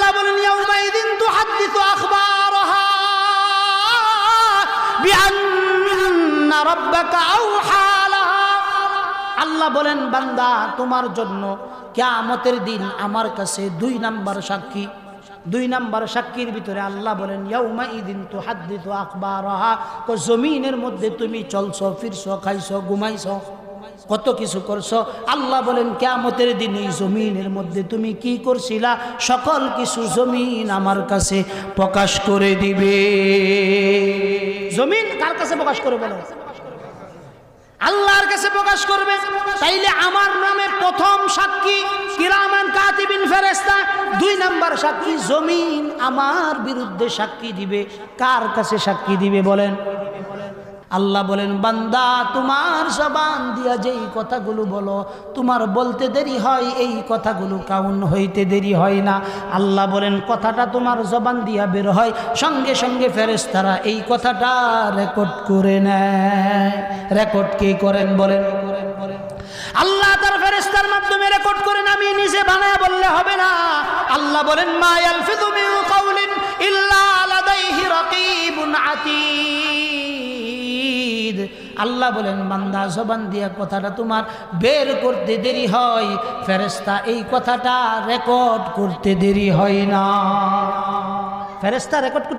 আল্লাহ বলেন ইয়াউমাইদিন তুহাদ্দিসু আখবারাহা বিআন্না রাব্বাকা আওহা লাহা। আল্লাহ বলেন বান্দা তোমার জন্য কিয়ামতের দিন আমার কাছে 2 নাম্বার সাক্ষী। 2 নাম্বার সাক্ষীর ভিতরে আল্লাহ বলেন ইয়াউমাইদিন তুহাদ্দিসু আখবারাহা, জমিনের মধ্যে তুমি চলছো, ফিরছো, খাইছো, ঘুমাইছো, কত কিছু করছো। আল্লাহ বলেন কিয়ামতের দিন এই জমিনের মধ্যে তুমি কি করছিলা সকল কিছু জমিন আমার কাছে প্রকাশ করে দিবে। জমিন কার কাছে প্রকাশ করে বলো? আল্লাহর কাছে প্রকাশ করবে। তাইলে আমার নামে প্রথম সাক্ষী কিরামান কাতিবিন ফেরেশতা, 2 নাম্বার সাক্ষী জমিন আমার বিরুদ্ধে সাক্ষী দিবে। কার কাছে সাক্ষী দিবে বলেন? আল্লাহ বলেন বান্দা তোমার জবান দিয়া যেই কথাগুলো বলো, তোমার বলতে দেরি হয়, এই কথাগুলো কাউন হইতে দেরি হয় না। আল্লাহ বলেন কথাটা তোমার জবান দিয়া বের হয়, সঙ্গে সঙ্গে ফেরেশতারা এই কথাটা রেকর্ড করে নেয়। রেকর্ড কে করেন বলেন? আল্লাহ তার ফেরেশতার মাধ্যমে রেকর্ড করেন, আমি নিজে বানায় বললে হবে না। আল্লাহ বলেন মা ইয়ালফিযু মিন কাউলিন ইল্লা লাদাইহি রাকীবুন আতীদ। আল্লাহ বলেন বান্দা জবান দিয়া কথাটা তোমার বের করতে দেরি হয়, ফেরেশতা এই কথাটা রেকর্ড করতে দেরি হয় না। ফেরেশতা রেকর্ড